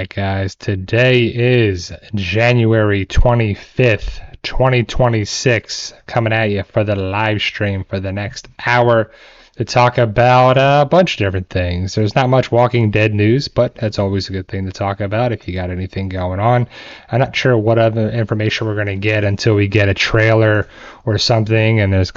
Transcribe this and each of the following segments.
right, guys. Today is January 25th, 2026. Coming at you for the live stream for the next hour to talk about a bunch of different things. There's not much Walking Dead news, but that's always a good thing to talk about if you got anything going on. I'm not sure what other information we're going to get until we get a trailer or something. And there's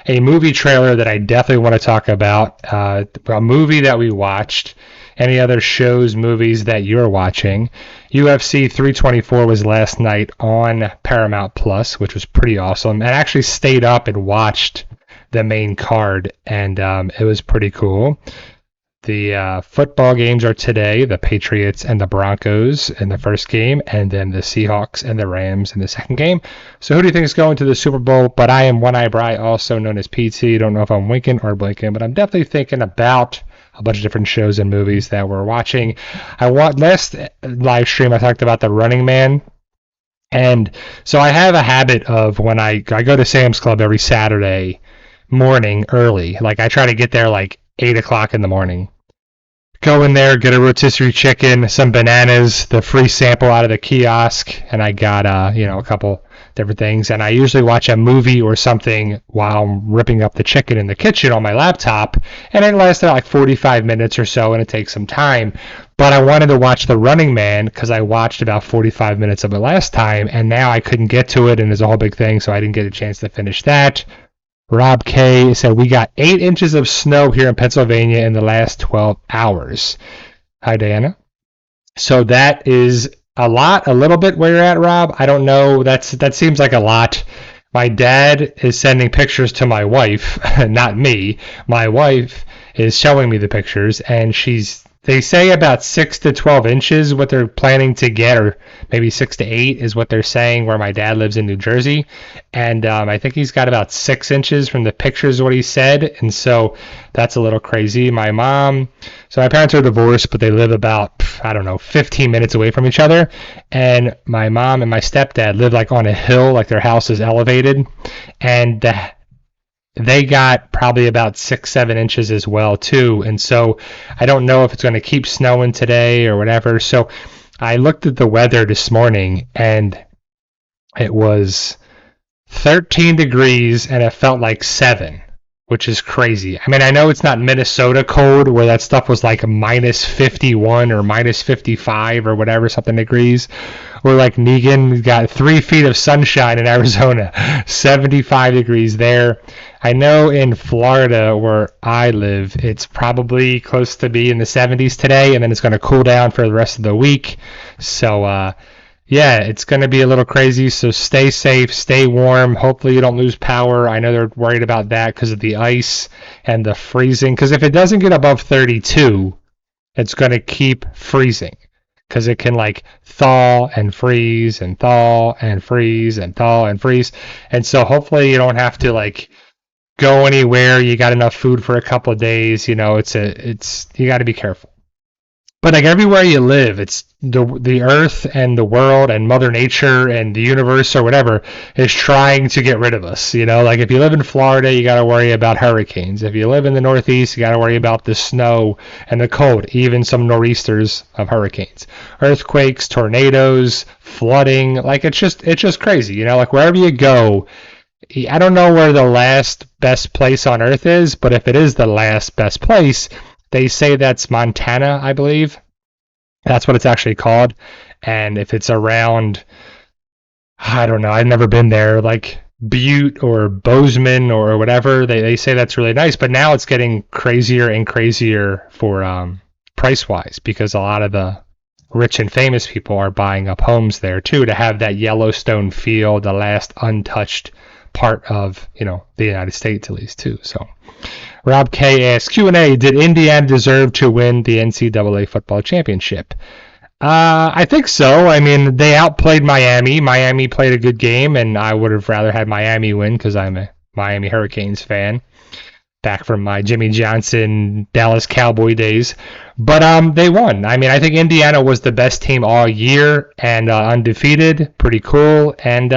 a movie trailer that I definitely want to talk about. A movie that we watched. Any other shows, movies that you're watching? UFC 324 was last night on Paramount Plus, which was pretty awesome. And I actually stayed up and watched the main card, and it was pretty cool. The football games are today, the Patriots and the Broncos in the first game, and then the Seahawks and the Rams in the second game. So who do you think is going to the Super Bowl? But I am One Eye Bry, also known as PT. Don't know if I'm winking or blinking, but I'm definitely thinking about a bunch of different shows and movies that we're watching. Last live stream I talked about The Running Man, and so I have a habit of when I go to Sam's Club every Saturday morning early. Like I try to get there like 8 o'clock in the morning. Go in there, get a rotisserie chicken, some bananas, the free sample out of the kiosk, and I got a couple different things. And I usually watch a movie or something while I'm ripping up the chicken in the kitchen on my laptop, and it lasted like 45 minutes or so, and it takes some time. But I wanted to watch The Running Man because I watched about 45 minutes of it last time, and now I couldn't get to it, and it's a whole big thing, so I didn't get a chance to finish that. Rob K said, we got 8 inches of snow here in Pennsylvania in the last 12 hours. Hi, Diana. So that is a little bit where you're at, Rob. I don't know. That seems like a lot. My dad is sending pictures to my wife, not me. My wife is showing me the pictures, and they say about 6 to 12 inches what they're planning to get, or maybe 6 to 8 is what they're saying where my dad lives in New Jersey. And I think he's got about 6 inches from the pictures, what he said. And so that's a little crazy. My parents are divorced, but they live about, 15 minutes away from each other. And my mom and my stepdad live like on a hill, like their house is elevated. And they got probably about 6-7 inches as well too, and so I don't know if it's going to keep snowing today or whatever. So I looked at the weather this morning, and it was 13 degrees and it felt like 7, which is crazy. I mean, I know it's not Minnesota cold where that stuff was like minus 51 or minus 55 or whatever something degrees. Or like Negan got 3 feet of sunshine in Arizona, 75 degrees there. I know in Florida where I live, it's probably close to be in the 70s today, and then it's going to cool down for the rest of the week. So, it's going to be a little crazy, so stay safe, stay warm. Hopefully you don't lose power. I know they're worried about that because of the ice and the freezing, because if it doesn't get above 32, it's going to keep freezing. Because it can like thaw and freeze and thaw and freeze and thaw and freeze. And so hopefully you don't have to like go anywhere. You got enough food for a couple of days. You got to be careful. But like everywhere you live, it's the earth and the world and Mother Nature and the universe or whatever is trying to get rid of us. Like if you live in Florida, you got to worry about hurricanes. If you live in the Northeast, you got to worry about the snow and the cold, even some nor'easters of hurricanes, earthquakes, tornadoes, flooding. Like it's just crazy. Like wherever you go, I don't know where the last best place on earth is, but if it is the last best place, they say that's Montana, I believe. That's what it's actually called. And if it's around, I don't know, I've never been there, like Butte or Bozeman or whatever, they say that's really nice. But now it's getting crazier and crazier for price-wise, because a lot of the rich and famous people are buying up homes there too to have that Yellowstone feel, the last untouched part of, the United States at least too. So Rob K asks, Q&A, did Indiana deserve to win the NCAA football championship? I think so. I mean, they outplayed Miami. Miami played a good game, and I would have rather had Miami win because I'm a Miami Hurricanes fan, back from my Jimmy Johnson Dallas Cowboy days. But they won. I mean, I think Indiana was the best team all year and undefeated. Pretty cool. And,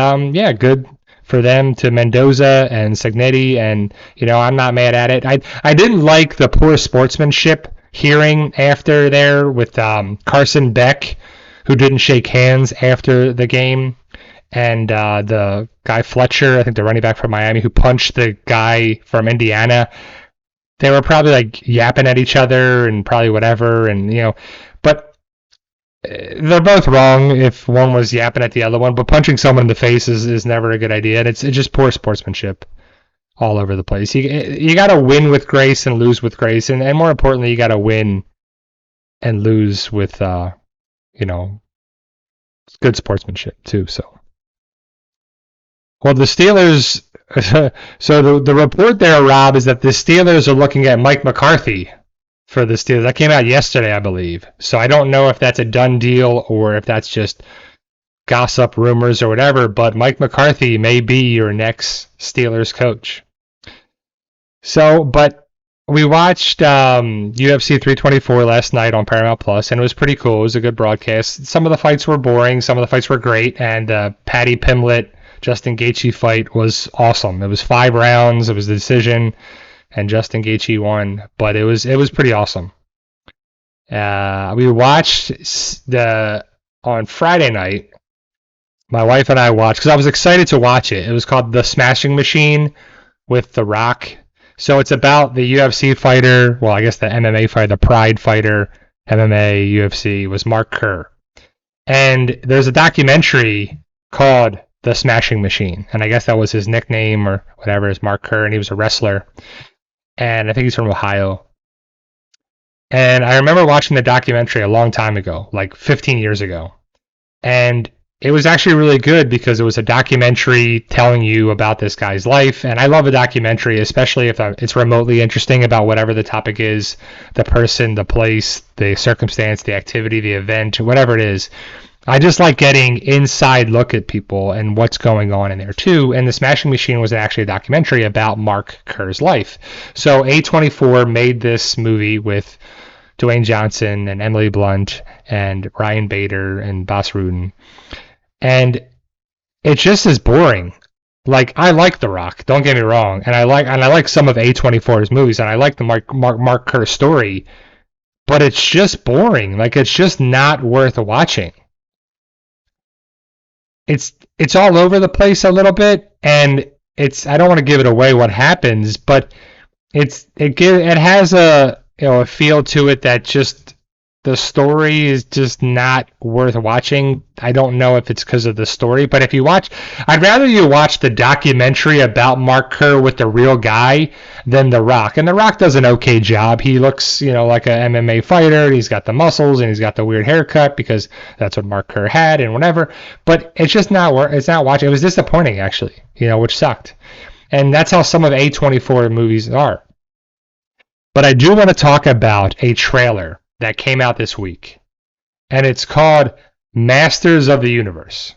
good for them to Mendoza and Cignetti, and I'm not mad at it. I didn't like the poor sportsmanship hearing after there with Carson Beck, who didn't shake hands after the game, and the guy Fletcher, I think the running back from Miami, who punched the guy from Indiana. They were probably like yapping at each other and probably whatever, and but they're both wrong if one was yapping at the other one. But punching someone in the face is never a good idea, and it's just poor sportsmanship all over the place. You got to win with grace and lose with grace, and more importantly, you got to win and lose with good sportsmanship too. So, well, the Steelers. So the report there, Rob, is that the Steelers are looking at Mike McCarthy for the Steelers. That came out yesterday, I believe. So I don't know if that's a done deal or if that's just gossip, rumors, or whatever. But Mike McCarthy may be your next Steelers coach. So, but we watched UFC 324 last night on Paramount Plus, and it was pretty cool. It was a good broadcast. Some of the fights were boring. Some of the fights were great. And Paddy Pimblett, Justin Gaethje fight was awesome. It was 5 rounds. It was the decision, and Justin Gaethje won. But it was pretty awesome. We watched on Friday night. My wife and I watched because I was excited to watch it. It was called The Smashing Machine with The Rock. So it's about the UFC fighter. Well, I guess the MMA fighter, the Pride fighter, MMA, UFC was Mark Kerr. And there's a documentary called The Smashing Machine, and I guess that was his nickname or whatever, is Mark Kerr, and he was a wrestler, and I think he's from Ohio. And I remember watching the documentary a long time ago, like 15 years ago, and it was actually really good because it was a documentary telling you about this guy's life, and I love a documentary, especially if it's remotely interesting about whatever the topic is, the person, the place, the circumstance, the activity, the event, whatever it is. I just like getting inside look at people and what's going on in there too. And The Smashing Machine was actually a documentary about Mark Kerr's life. So A24 made this movie with Dwayne Johnson and Emily Blunt and Ryan Bader and Bas Rutten. And it just is boring. Like, I like The Rock, don't get me wrong, and I like some of A24's movies, and I like the Mark Kerr story, but it's just boring. Like, it's just not worth watching. It's all over the place a little bit, and I don't want to give it away what happens, but it has a feel to it that just the story is just not worth watching. I don't know if it's because of the story, but I'd rather you watch the documentary about Mark Kerr with the real guy than The Rock. And The Rock does an okay job. He looks, like an MMA fighter. He's got the muscles and he's got the weird haircut because that's what Mark Kerr had and whatever. But it's just it's not watching. It was disappointing, actually, which sucked. And that's how some of A24 movies are. But I do want to talk about a trailer that came out this week, and it's called Masters of the Universe.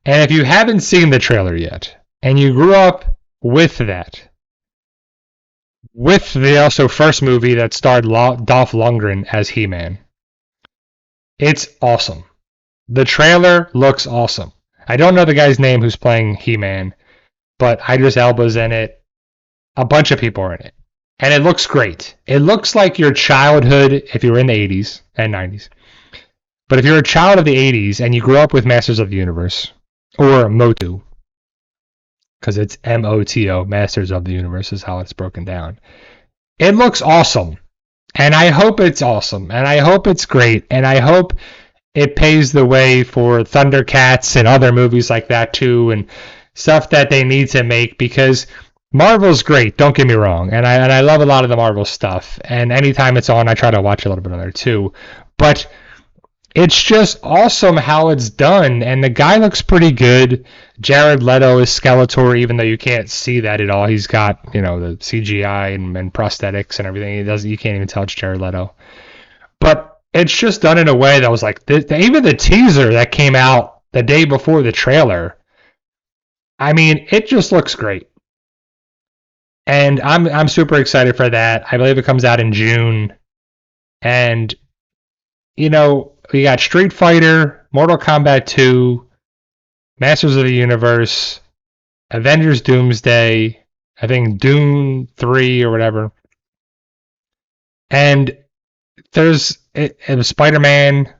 And if you haven't seen the trailer yet, and you grew up with that, with the also first movie that starred Dolph Lundgren as He-Man, it's awesome. The trailer looks awesome. I don't know the guy's name who's playing He-Man, but Idris Elba's in it. A bunch of people are in it. And it looks great. It looks like your childhood if you were in the 80s and 90s. But if you're a child of the 80s and you grew up with Masters of the Universe, or MOTU, because it's MOTO, Masters of the Universe is how it's broken down, it looks awesome. And I hope it's awesome. And I hope it's great. And I hope it paves the way for Thundercats and other movies like that too, and stuff that they need to make, because Marvel's great, don't get me wrong, and I love a lot of the Marvel stuff, and anytime it's on, I try to watch a little bit of there too, but it's just awesome how it's done, and the guy looks pretty good. Jared Leto is Skeletor, even though you can't see that at all. He's got, the CGI and prosthetics and everything. You can't even tell it's Jared Leto. But it's just done in a way that was like, even the teaser that came out the day before the trailer, I mean, it just looks great. And I'm super excited for that. I believe it comes out in June. And, we got Street Fighter, Mortal Kombat 2, Masters of the Universe, Avengers Doomsday, I think Dune 3 or whatever. And there's it was Spider-Man,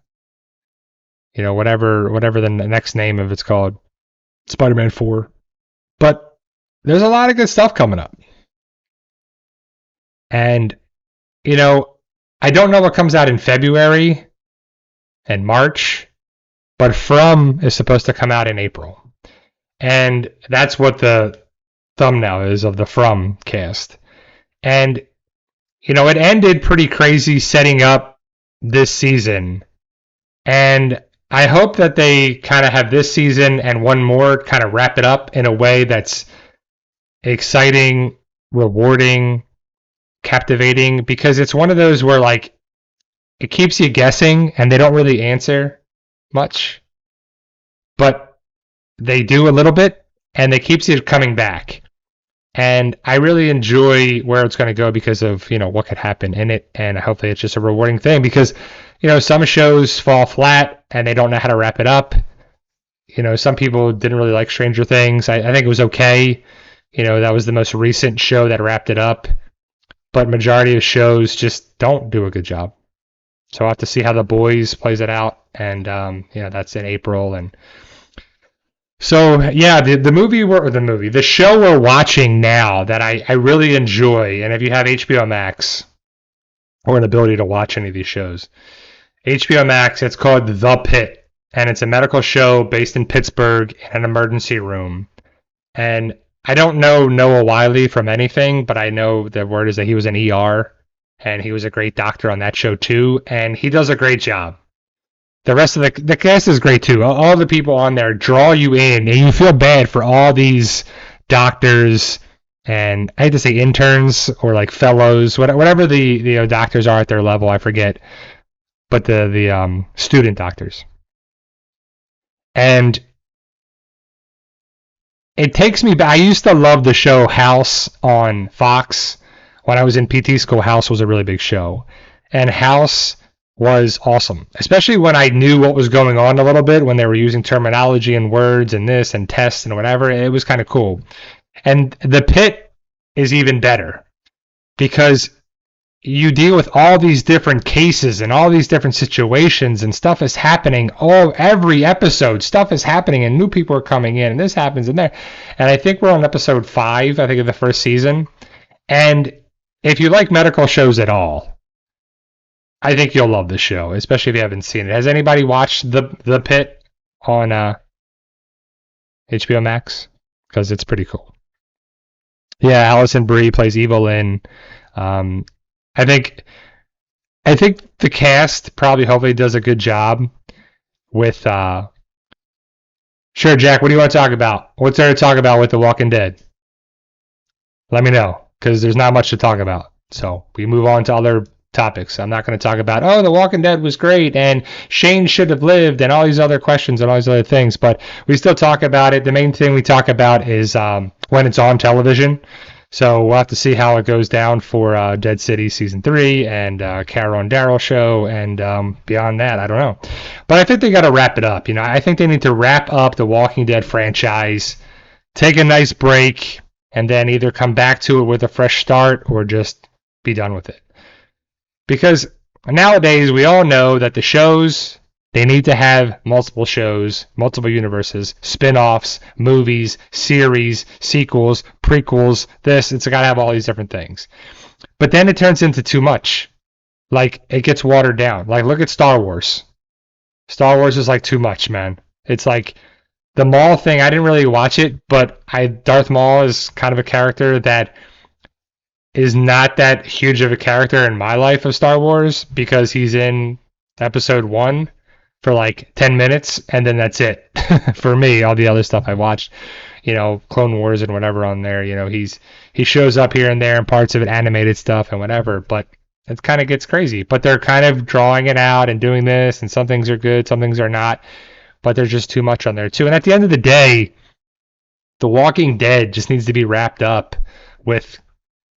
whatever the next name of it's called, Spider-Man 4. But there's a lot of good stuff coming up. And, I don't know what comes out in February and March, but From is supposed to come out in April. And that's what the thumbnail is of the From cast. And, it ended pretty crazy setting up this season. And I hope that they kind of have this season and one more kind of wrap it up in a way that's exciting, rewarding, captivating, because it's one of those where like it keeps you guessing and they don't really answer much, but they do a little bit and it keeps you coming back. And I really enjoy where it's going to go because of, what could happen in it. And hopefully it's just a rewarding thing because, some shows fall flat and they don't know how to wrap it up. Some people didn't really like Stranger Things. I think it was okay. That was the most recent show that wrapped it up. But majority of shows just don't do a good job. So I'll have to see how The Boys plays it out. And, that's in April. And so, yeah, the show we're watching now that I really enjoy, and if you have HBO Max or an ability to watch any of these shows, HBO Max, it's called The Pit, and it's a medical show based in Pittsburgh in an emergency room. And I don't know Noah Wiley from anything, but I know the word is that he was an ER, and he was a great doctor on that show too, and he does a great job. The rest of the cast is great too. All the people on there draw you in, and you feel bad for all these doctors and I hate to say interns or like fellows, whatever the doctors are at their level, I forget, but the student doctors. And it takes me back. I used to love the show House on Fox. When I was in PT school, House was a really big show, and House was awesome, especially when I knew what was going on a little bit, when they were using terminology and words and this and tests and whatever. It was kind of cool. And The Pit is even better because you deal with all these different cases and all these different situations, and stuff is happening. Every episode, stuff is happening and new people are coming in and this happens and there. And I think we're on episode 5, I think, of the first season. And if you like medical shows at all, I think you'll love this show, especially if you haven't seen it. Has anybody watched The Pit on HBO Max? Because it's pretty cool. Yeah, Allison Brie plays Evelyn. I think the cast probably hopefully does a good job with. Sure, Jack. What do you want to talk about? What's there to talk about with The Walking Dead? Let me know, because there's not much to talk about. So we move on to other topics. I'm not going to talk about, The Walking Dead was great and Shane should have lived and all these other questions and all these other things, but we still talk about it. The main thing we talk about is when it's on television. So we'll have to see how it goes down for Dead City Season 3 and Carol and Daryl show, and beyond that, I don't know. But I think they got to wrap it up. I think they need to wrap up the Walking Dead franchise, take a nice break, and then either come back to it with a fresh start or just be done with it. Because nowadays, we all know that the shows, they need to have multiple shows, multiple universes, spin-offs, movies, series, sequels, prequels, it's got to have all these different things. But then it turns into too much. Like, it gets watered down. Like, look at Star Wars. Star Wars is like too much, man. It's like the Maul thing, I didn't really watch it, but Darth Maul is kind of a character that is not that huge of a character in my life of Star Wars, because he's in episode 1 for like 10 minutes and then that's it. For me, all the other stuff I watched, Clone Wars and whatever on there, he shows up here and there and parts of it, animated stuff and whatever, but it kind of gets crazy. But they're kind of drawing it out and doing this, and some things are good, some things are not, but there's just too much on there too. And at the end of the day, The Walking Dead just needs to be wrapped up with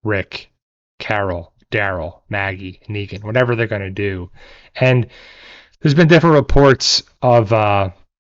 Rick, Carol, Daryl, Maggie, Negan, whatever they're going to do. And there's been different reports of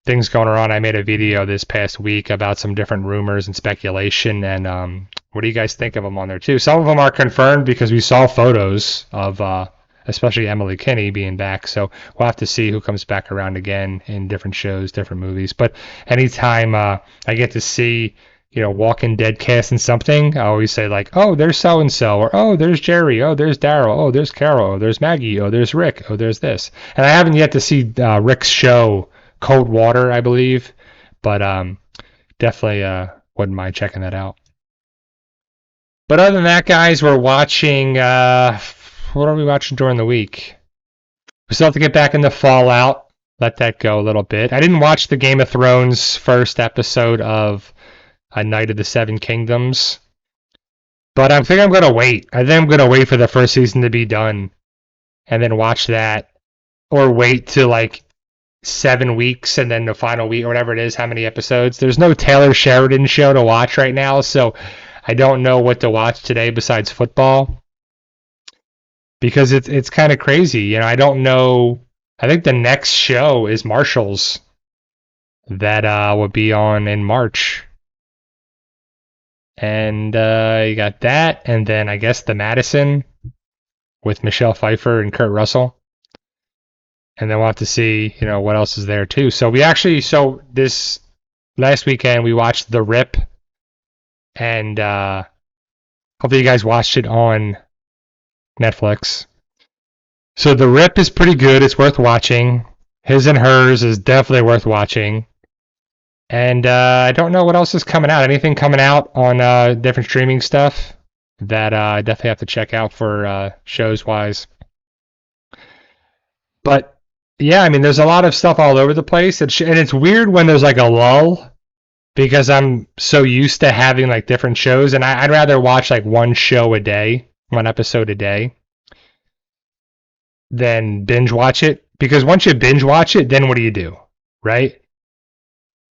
things going around. I made a video this past week about some different rumors and speculation, and what do you guys think of them on there too? Some of them are confirmed because we saw photos of especially Emily Kinney being back, so we'll have to see who comes back around again in different shows, different movies. But anytime I get to see, Walking Dead casting something, I always say like, oh, there's so-and-so, or oh, there's Jerry, oh, there's Daryl, oh, there's Carol, oh, there's Maggie, oh, there's Rick, oh, there's this. And I haven't yet to see Rick's show, Cold Water, I believe, but definitely wouldn't mind checking that out. But other than that, guys, we're watching, what are we watching during the week? We still have to get back into Fallout, let that go a little bit. I didn't watch the Game of Thrones first episode of A Night of the Seven Kingdoms, but I think I'm going to wait. I think I'm going to wait for the first season to be done and then watch that, or wait till like 7 weeks and then the final week or whatever it is, how many episodes. There's no Taylor Sheridan show to watch right now, so I don't know what to watch today besides football, because it's kind of crazy. I don't know. I think the next show is Marshall's that will be on in March. And you got that, and then I guess the Madison with Michelle Pfeiffer and Kurt Russell. And then we'll have to see, what else is there too. So this last weekend we watched The Rip, and hopefully you guys watched it on Netflix. So The Rip is pretty good. It's worth watching. His and Hers is definitely worth watching. And I don't know what else is coming out. Anything coming out on different streaming stuff that I definitely have to check out for shows-wise. But yeah, there's a lot of stuff all over the place. And it's weird when there's like a lull, because I'm so used to having like different shows, and I'd rather watch like one show a day, one episode a day, than binge watch it. Because once you binge watch it, then what do? Right?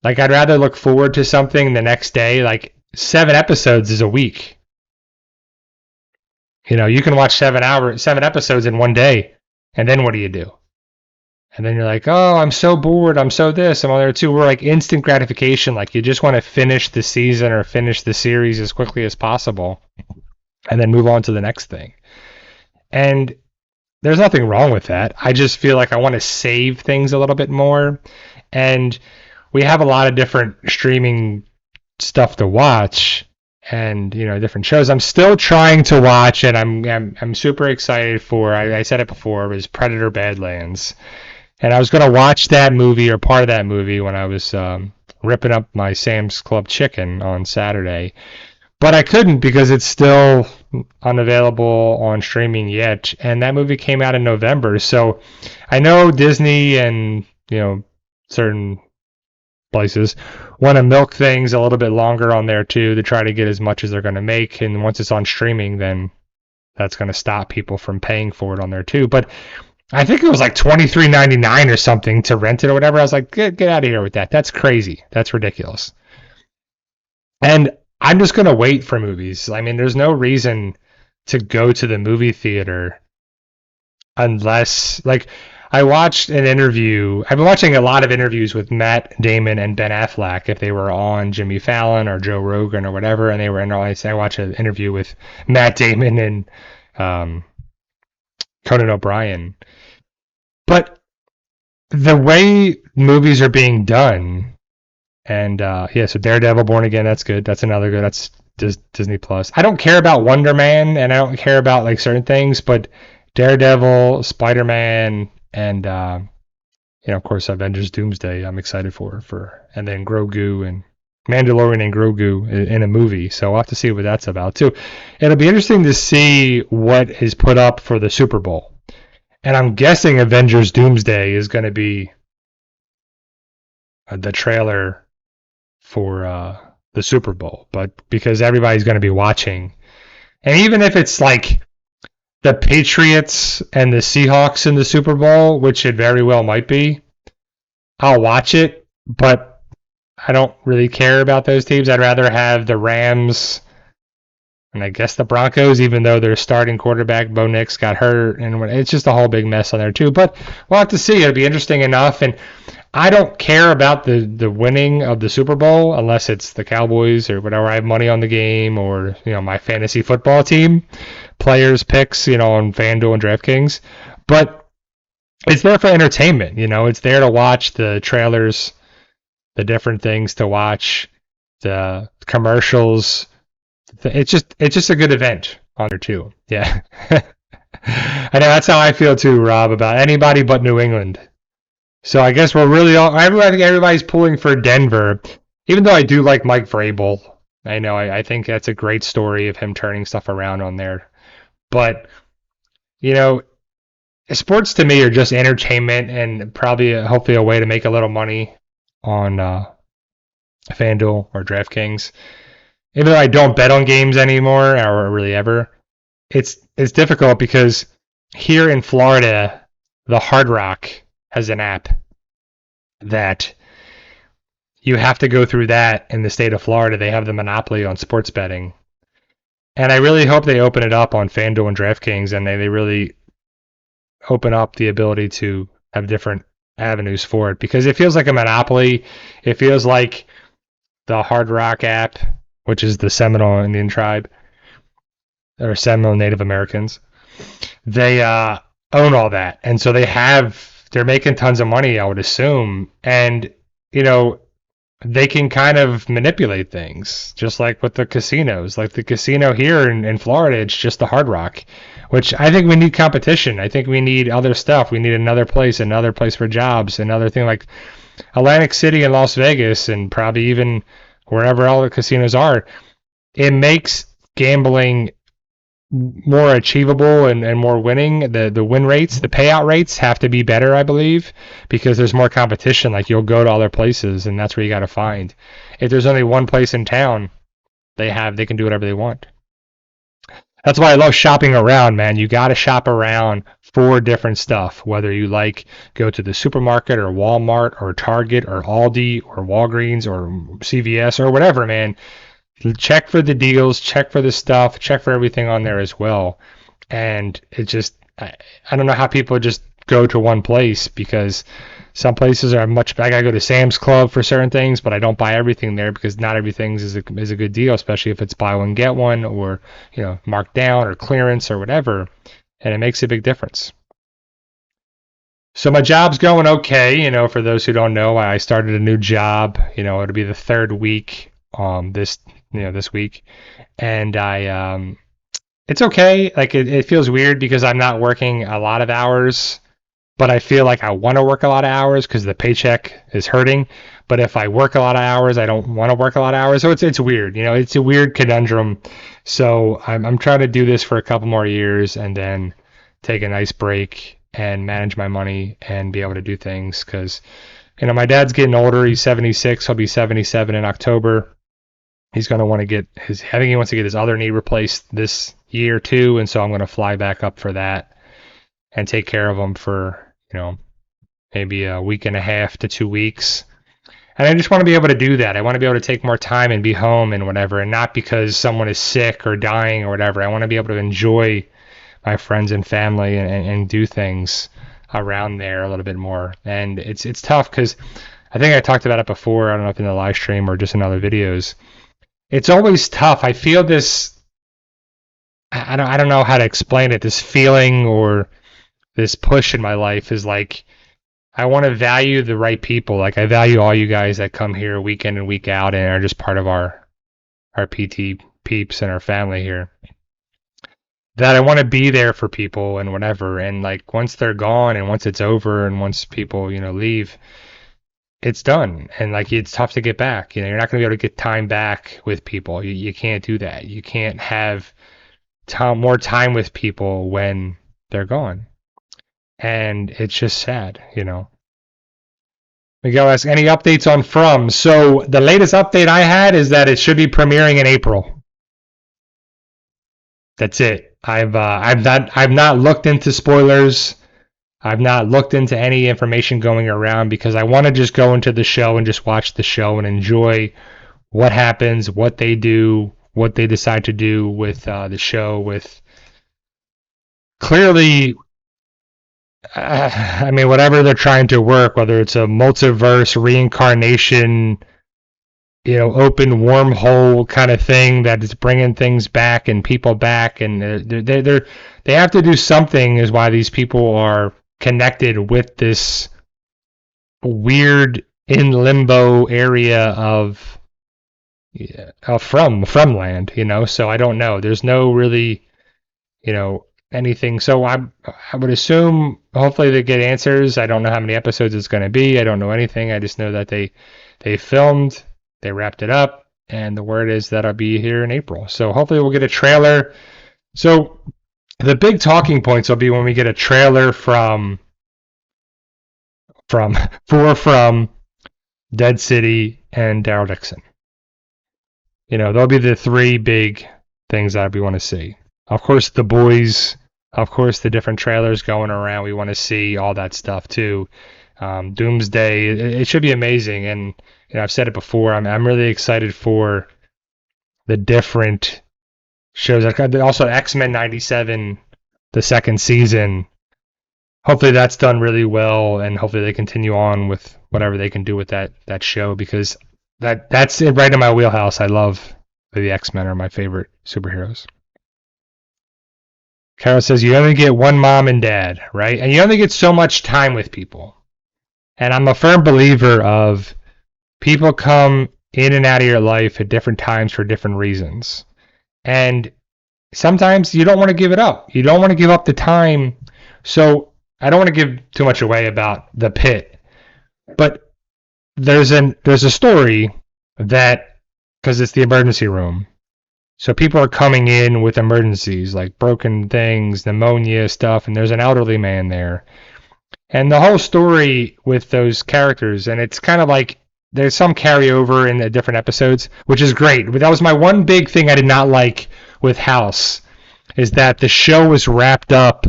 Like, I'd rather look forward to something the next day. Like, 7 episodes is a week. You can watch 7 episodes in one day, and then what do? And then you're like, oh, I'm so bored, I'm so this, I'm on there too. We're like instant gratification. Like, you just want to finish the season or finish the series as quickly as possible and then move on to the next thing. And there's nothing wrong with that. I just feel like I want to save things a little bit more. And we have a lot of different streaming stuff to watch, and different shows. I'm still trying to watch, and I'm super excited for. I said it before, it was Predator Badlands. And I was going to watch that movie, or part of that movie, when I was ripping up my Sam's Club chicken on Saturday. But I couldn't, because it's still unavailable on streaming yet. And that movie came out in November. So I know Disney and, certain places want to milk things a little bit longer on there too, to try to get as much as they're going to make. And once it's on streaming, then that's going to stop people from paying for it on there too. But I think it was like $23.99 or something to rent it or whatever. I was like, get out of here with that. That's crazy. That's ridiculous. And I'm just going to wait for movies. There's no reason to go to the movie theater unless, like, I watched an interview. I've been watching a lot of interviews with Matt Damon and Ben Affleck, if they were on Jimmy Fallon or Joe Rogan or whatever, and they were in. I watched an interview with Matt Damon and Conan O'Brien. But the way movies are being done, and so Daredevil, Born Again, that's good. That's another good. That's Disney Plus. I don't care about Wonder Man, and I don't care about like certain things, but Daredevil, Spider-Man, and of course Avengers Doomsday, I'm excited for, and then Grogu and Mandalorian and Grogu in a movie. So we'll have to see what that's about too. It'll be interesting to see what is put up for the Super Bowl. And I'm guessing Avengers Doomsday is going to be the trailer for the Super Bowl, but because everybody's going to be watching. And even if it's like the Patriots and the Seahawks in the Super Bowl, which it very well might be, I'll watch it, but I don't really care about those teams. I'd rather have the Rams and I guess the Broncos, even though their starting quarterback, Bo Nix, got hurt. And it's just a whole big mess on there too. But we'll have to see. It'll be interesting enough. And I don't care about the winning of the Super Bowl unless it's the Cowboys or whatever. I have money on the game, or my fantasy football team players picks on FanDuel and DraftKings. But it's there for entertainment. It's there to watch the trailers, the different things to watch, the commercials. It's just a good event on there too. Yeah. I know that's how I feel too, Rob, about anybody but New England. So I guess we're really all. I think everybody's pulling for Denver, even though I do like Mike Vrabel. I know I think that's a great story of him turning stuff around on there. But sports to me are just entertainment and probably hopefully a way to make a little money on FanDuel or DraftKings. Even though I don't bet on games anymore, or really ever, it's difficult because here in Florida, the Hard Rock has an app that you have to go through that in the state of Florida. They have the monopoly on sports betting. And I really hope they open it up on FanDuel and DraftKings, and they really open up the ability to have different avenues for it, because it feels like a monopoly. It feels like the Hard Rock app, which is the Seminole Indian tribe, or Seminole Native Americans. They own all that, and so they're making tons of money, I would assume, and they can kind of manipulate things, just like with the casinos. Like the casino here in Florida, it's just the Hard Rock, which I think we need competition. I think we need other stuff. We need another place for jobs, another thing like Atlantic City and Las Vegas, and probably even wherever all the casinos are. It makes gambling more achievable and more winning. The win rates, the payout rates have to be better, I believe, because there's more competition. Like you'll go to other places, and that's where you got to find. If there's only one place in town, they can do whatever they want. That's why I love shopping around, man. You got to shop around for different stuff, whether you go to the supermarket or Walmart or Target or Aldi or Walgreens or CVS or whatever, man. Check for the deals, check for the stuff, check for everything on there as well. And it just, I don't know how people just go to one place, because some places are much, I gotta go to Sam's Club for certain things, but I don't buy everything there because not everything is a good deal, especially if it's buy one, get one, or, marked down or clearance or whatever. And it makes a big difference. So my job's going okay. For those who don't know, I started a new job. It'll be the third week this week, and it's okay. Like it feels weird because I'm not working a lot of hours, but I feel like I want to work a lot of hours because the paycheck is hurting. But if I work a lot of hours, I don't want to work a lot of hours. So it's weird. It's a weird conundrum. So I'm trying to do this for a couple more years and then take a nice break and manage my money and be able to do things, because my dad's getting older. He's 76. He'll be 77 in October. He's going to want to get I think he wants to get his other knee replaced this year too. And so I'm going to fly back up for that and take care of him for, maybe a week and a half to 2 weeks. And I just want to be able to do that. I want to be able to take more time and be home and whatever, and not because someone is sick or dying or whatever. I want to be able to enjoy my friends and family and do things around there a little bit more. And it's tough because I think I talked about it before. I don't know if in the live stream or just in other videos. It's always tough. I feel this, I don't know how to explain it, this feeling or this push in my life is like, I want to value the right people. Like I value all you guys that come here week in and week out and are just part of our PT peeps and our family here. That I want to be there for people and whatever. And like once they're gone and once it's over and once people, leave, it's done. And like it's tough to get back. You're not going to be able to get time back with people. You can't do that. You can't have more time with people when they're gone. And it's just sad, Miguel asks, any updates on From? So the latest update I had is that it should be premiering in April. That's it. I've not looked into spoilers. I've not looked into any information going around because I want to just go into the show and just watch the show and enjoy what happens, what they do, what they decide to do with the show. With clearly, I mean, whatever they're trying to work, whether it's a multiverse reincarnation, open wormhole kind of thing that is bringing things back and people back, and they have to do something. Is why these people are connected with this weird in limbo area of from land. So I don't know. There's no really anything. So I would assume hopefully they get answers. I don't know how many episodes it's going to be. I don't know anything. I just know that they filmed. They wrapped it up, and the word is that I'll be here in April. So hopefully we'll get a trailer. So the big talking points will be when we get a trailer from Dead City and Daryl Dixon. They'll be the three big things that we want to see. Of course, the boys. Of course, the different trailers going around. We want to see all that stuff too. Doomsday. It should be amazing, and I've said it before. I'm really excited for the different shows. Also, X-Men '97, the second season. Hopefully, that's done really well, and hopefully they continue on with whatever they can do with that show, because that's it right in my wheelhouse. I love the X-Men are my favorite superheroes. Carol says you only get one mom and dad, right? And you only get so much time with people. And I'm a firm believer of people come in and out of your life at different times for different reasons. And sometimes you don't want to give it up. You don't want to give up the time. So I don't want to give too much away about the pit. But there's a story that, because it's the emergency room. So people are coming in with emergencies, like broken things, pneumonia stuff, and there's an elderly man there. And the whole story with those characters, and it's kind of like there's some carryover in the different episodes, which is great. But that was my one big thing I did not like with House, is that the show was wrapped up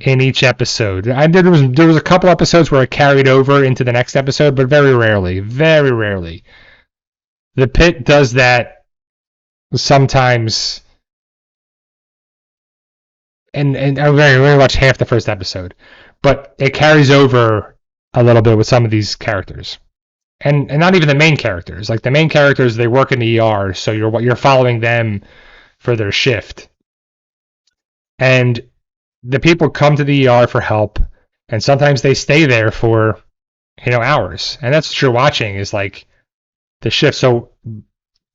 in each episode. There was a couple episodes where it carried over into the next episode, but very rarely. The Pit does that sometimes, and I really watched half the first episode, but it carries over a little bit with some of these characters, and not even the main characters. Like the main characters, they work in the ER, so you're following them for their shift, and the people come to the ER for help, and sometimes they stay there for hours, and that's what you're watching is like the shift. So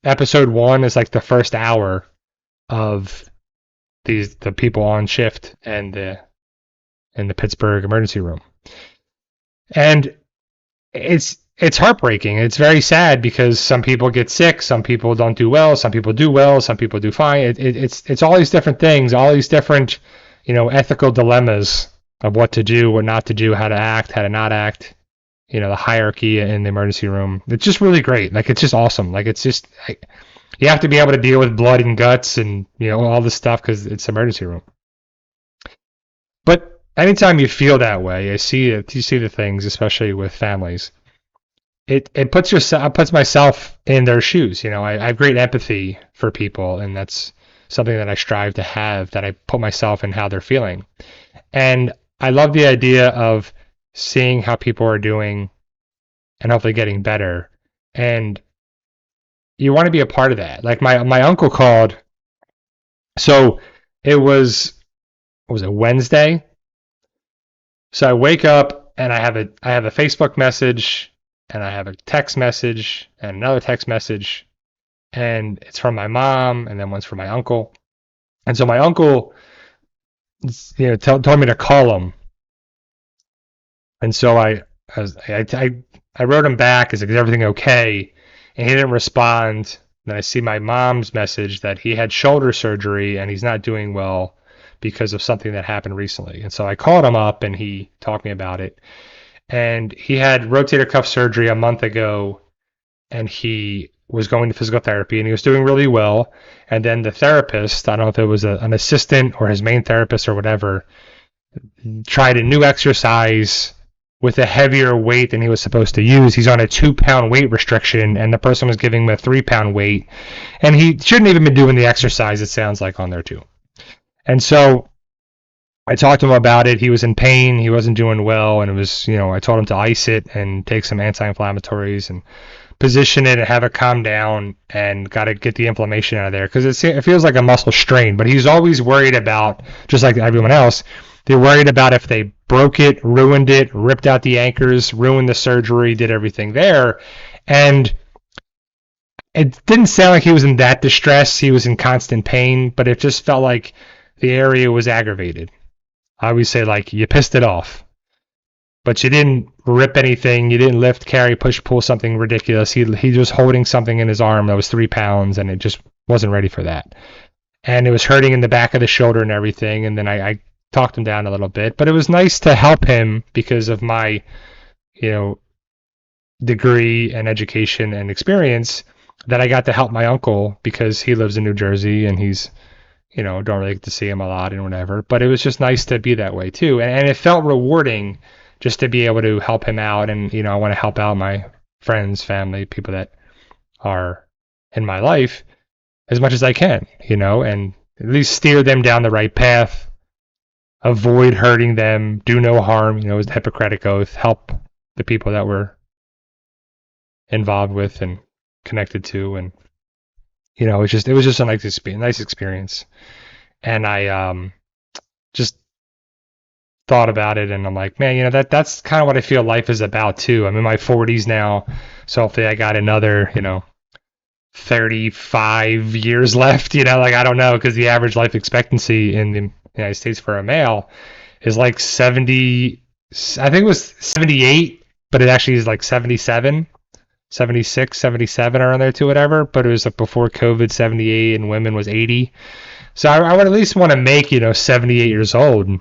episode 1 is like the first hour of the people on shift and in the Pittsburgh emergency room, and it's heartbreaking. It's very sad because some people get sick, some people don't do well, some people do well, some people do fine. It's all these different things, all these different ethical dilemmas of what to do, what not to do, how to act, how to not act. The hierarchy in the emergency room. It's just really great. Like, it's just awesome. Like, it's just, you have to be able to deal with blood and guts and, all this stuff because it's emergency room. But anytime you feel that way, you see the things, especially with families, it puts myself in their shoes. I have great empathy for people, and that's something that I strive to have, that I put myself in how they're feeling. And I love the idea of seeing how people are doing and hopefully getting better, and you want to be a part of that. Like my uncle called, so it was Wednesday, so I wake up and I have a Facebook message, and I have a text message and another text message, and it's from my mom, and then one's from my uncle. And so my uncle told me to call him. And so I wrote him back, is everything okay? And he didn't respond. Then I see my mom's message that he had shoulder surgery and he's not doing well because of something that happened recently. And so I called him up and he talked me about it. And he had rotator cuff surgery a month ago, and he was going to physical therapy, and he was doing really well. And then the therapist, I don't know if it was an assistant or his main therapist or whatever, tried a new exercise with a heavier weight than he was supposed to use. He's on a 2-pound weight restriction, and the person was giving him a 3-pound weight, and he shouldn't even been doing the exercise, it sounds like, on there too. And so I talked to him about it. He was in pain. He wasn't doing well, and it was, I told him to ice it and take some anti-inflammatories and position it and have it calm down, and got to get the inflammation out of there because it feels like a muscle strain. But he's always worried about, just like everyone else, they're worried about if they broke it, ruined it, ripped out the anchors, ruined the surgery, did everything there. And it didn't sound like he was in that distress. He was in constant pain, but it just felt like the area was aggravated. I always say, like, you pissed it off, but you didn't rip anything. You didn't lift, carry, push, pull something ridiculous. He was holding something in his arm that was 3 pounds, and it just wasn't ready for that. And it was hurting in the back of the shoulder and everything. And then I talked him down a little bit, but it was nice to help him because of my, degree and education and experience, that I got to help my uncle because he lives in New Jersey and he's, don't really get to see him a lot and whatever. But it was just nice to be that way too. And it felt rewarding just to be able to help him out. And, I want to help out my friends, family, people that are in my life as much as I can, and at least steer them down the right path, avoid hurting them, do no harm, it was the Hippocratic Oath, help the people that we're involved with and connected to. And, it was just a nice experience. And I just thought about it, and I'm like, man, that's kind of what I feel life is about too. I'm in my 40s now, so hopefully I got another, 35 years left, like, I don't know, because the average life expectancy in the United States for a male is like 70, I think it was 78, but it actually is like 77, 76, 77 around there too, whatever, but it was like before COVID, 78, and women was 80. So I would at least want to make, 78 years old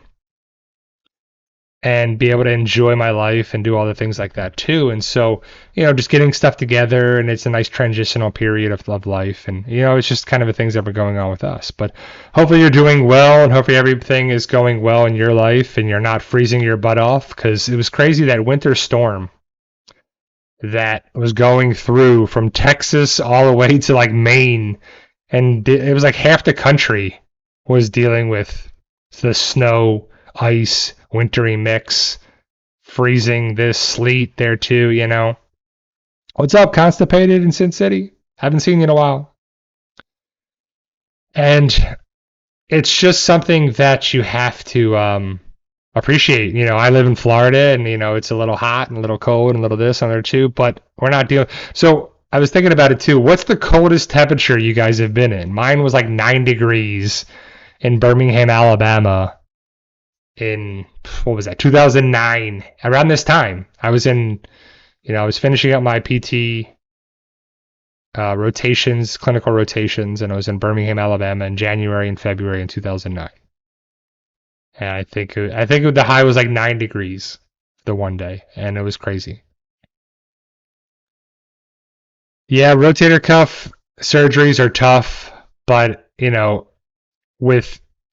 and be able to enjoy my life and do all the things like that too. And so, just getting stuff together, and it's a nice transitional period of life. And, it's just kind of the things that were going on with us. But hopefully you're doing well, and hopefully everything is going well in your life and you're not freezing your butt off, because it was crazy, that winter storm that was going through from Texas all the way to like Maine. And it was like half the country was dealing with the snow, ice, wintry mix, freezing, this sleet there too, What's up, Constipated in Sin City? Haven't seen you in a while. And it's just something that you have to appreciate. I live in Florida, and it's a little hot and a little cold and a little this and there too, but we're not dealing. So I was thinking about it too. What's the coldest temperature you guys have been in? Mine was like 9 degrees in Birmingham, Alabama, in, what was that, 2009. Around this time, I was in, I was finishing up my PT rotations, clinical rotations, and I was in Birmingham, Alabama in January and February in 2009. And I think the high was like 9 degrees the one day, and it was crazy. Yeah, rotator cuff surgeries are tough, but,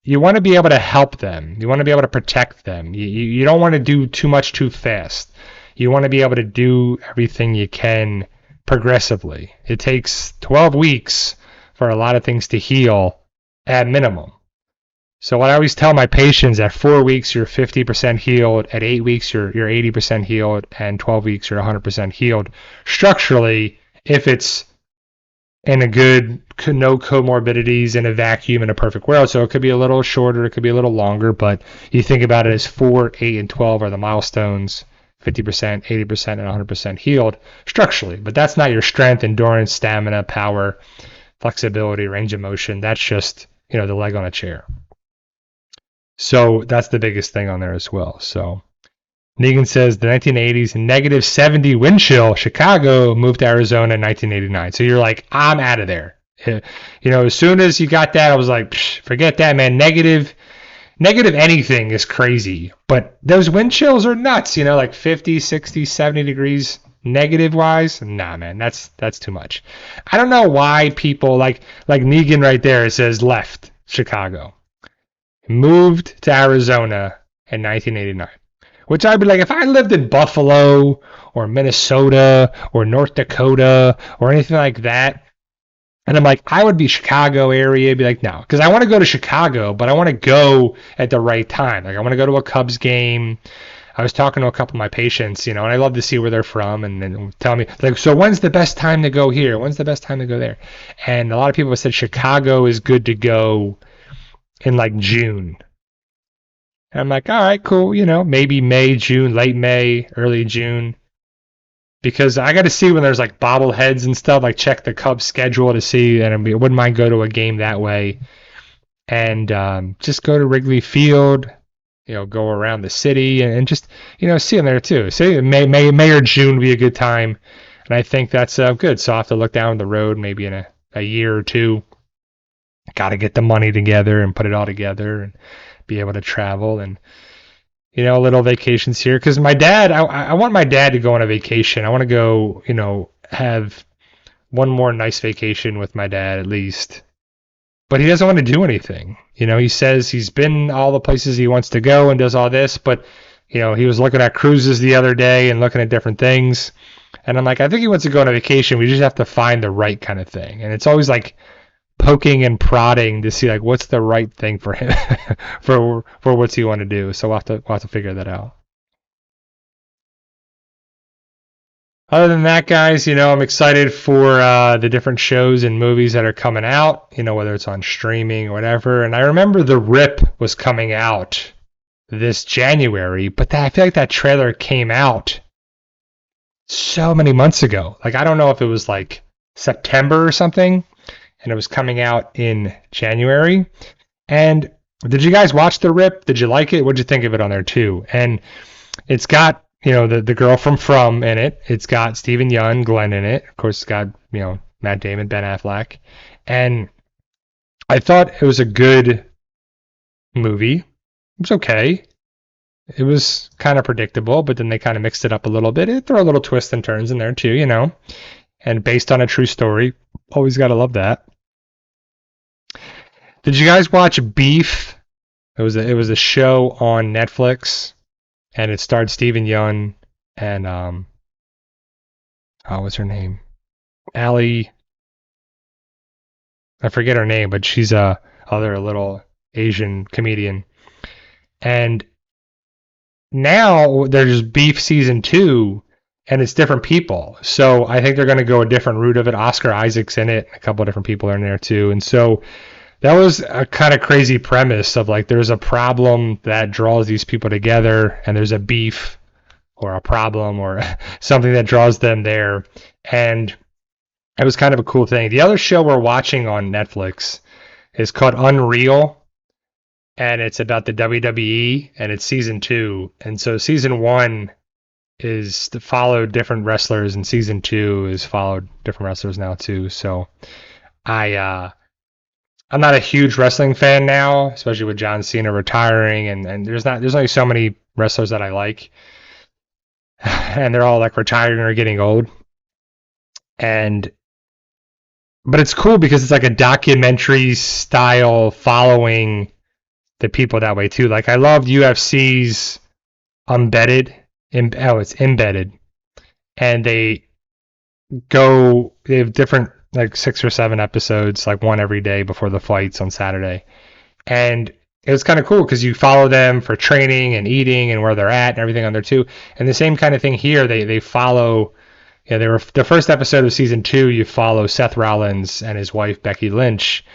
you want to be able to help them. You want to be able to protect them. You don't want to do too much too fast. You want to be able to do everything you can progressively. It takes 12 weeks for a lot of things to heal at minimum. So what I always tell my patients, at 4 weeks you're 50% healed, at 8 weeks you're 80% healed, and 12 weeks you're 100% healed structurally, if it's in a good, no comorbidities, in a vacuum, in a perfect world. So it could be a little shorter, it could be a little longer, but you think about it as 4, 8, and 12 are the milestones, 50%, 80%, and 100% healed structurally. But that's not your strength, endurance, stamina, power, flexibility, range of motion. That's just, the leg on a chair. So that's the biggest thing on there as well. So Negan says the 1980s negative 70 wind chill, Chicago moved to Arizona in 1989. So you're like, I'm out of there. As soon as you got that, I was like, forget that, man. Negative anything is crazy. But those wind chills are nuts, like 50, 60, 70 degrees negative wise. Nah, man, that's too much. I don't know why people like Negan right there, it says left Chicago, moved to Arizona in 1989. Which I'd be like, if I lived in Buffalo or Minnesota or North Dakota or anything like that, And I'm like, I would be Chicago area, be like, no, because I want to go to Chicago, but I want to go at the right time. Like I want to go to a Cubs game. I was talking to a couple of my patients, and I love to see where they're from, and then tell me like, so when's the best time to go here? When's the best time to go there? And a lot of people have said Chicago is good to go in like June. And I'm like, all right, cool, maybe May, June, late May, early June. Because I got to see when there's like bobbleheads and stuff, like check the Cubs schedule to see, and I wouldn't mind go to a game that way. And just go to Wrigley Field, go around the city and just, see them there too. So May or June would be a good time. And I think that's good. So I'll have to look down the road maybe in a year or two. Got to get the money together and put it all together and be able to travel and, little vacations here. Because my dad, I want my dad to go on a vacation. I want to go, have one more nice vacation with my dad at least. But he doesn't want to do anything. He says he's been all the places he wants to go and does all this, but he was looking at cruises the other day and looking at different things. And I'm like, I think he wants to go on a vacation. We just have to find the right kind of thing. And it's always like poking and prodding to see like what's the right thing for him for what's he want to do. So we'll have to figure that out. Other than that, guys, I'm excited for the different shows and movies that are coming out, whether it's on streaming or whatever. And I remember The Rip was coming out this January, but I feel like that trailer came out so many months ago. Like, I don't know if it was like September or something, and it was coming out in January. And did you guys watch The Rip? Did you like it? What'd you think of it on there too? And it's got the girl from in it. It's got Stephen Yeun, Glenn in it. Of course, it's got, Matt Damon, Ben Affleck. And I thought it was a good movie. It was okay. It was kind of predictable, but then they kind of mixed it up a little bit. It threw a little twists and turns in there too, And based on a true story. Always got to love that. Did you guys watch Beef? It was a show on Netflix. And it starred Stephen Yeun and what's her name? Allie. I forget her name, but she's a other little Asian comedian. And now there's Beef season 2, and it's different people. So I think they're going to go a different route of it. Oscar Isaac's in it. A couple of different people are in there too. And so that was a kind of crazy premise of like there's a problem that draws these people together, and there's a beef or a problem or something that draws them there. And it was kind of a cool thing. The other show we're watching on Netflix is called Unreal, and it's about the WWE, and it's season 2. And so season 1 is to follow different wrestlers, and season 2 is followed different wrestlers now too. So I'm not a huge wrestling fan now, especially with John Cena retiring, and there's only so many wrestlers that I like, and they're all like retiring or getting old. But it's cool because it's like a documentary style following the people that way too. Like I loved UFC's it's Embedded, and they have different like 6 or 7 episodes, like one every day before the fights on Saturday. And it was kind of cool because you follow them for training and eating and where they're at and everything on there too. And the same kind of thing here, they follow, they were the first episode of season 2, you follow Seth Rollins and his wife Becky Lynch,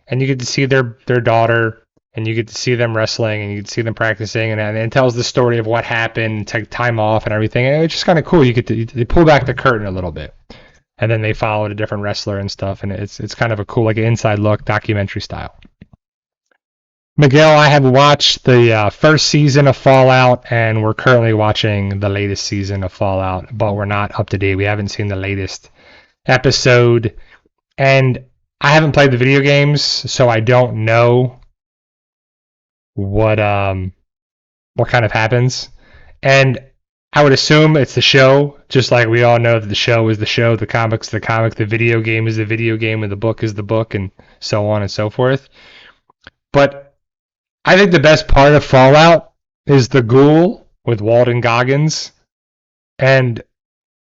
and you get to see their daughter, and you get to see them wrestling, and you get to see them practicing, and it tells the story of what happened, take time off and everything. And it's just kind of cool. They pull back the curtain a little bit. And then they followed a different wrestler and stuff, and it's kind of a cool, like an inside look, documentary style. Miguel, I have watched the first season of Fallout, and we're currently watching the latest season of Fallout, but we're not up to date. We haven't seen the latest episode, and I haven't played the video games, so I don't know what kind of happens. And I would assume it's the show, just like we all know that the show is the show, the comic's the comic, the video game is the video game, and the book is the book, and so on and so forth. But I think the best part of Fallout is the ghoul with Walton Goggins, and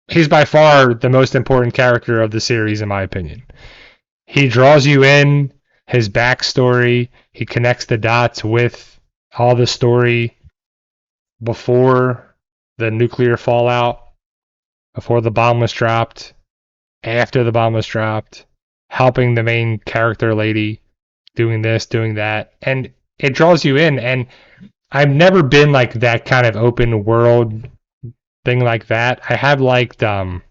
he's by far the most important character of the series, in my opinion. he draws you in, his backstory, he connects the dots with all the story before the nuclear fallout, before the bomb was dropped, after the bomb was dropped, helping the main character lady, doing this, doing that, and it draws you in. And I've never been like that kind of open world thing like that. I have liked Grand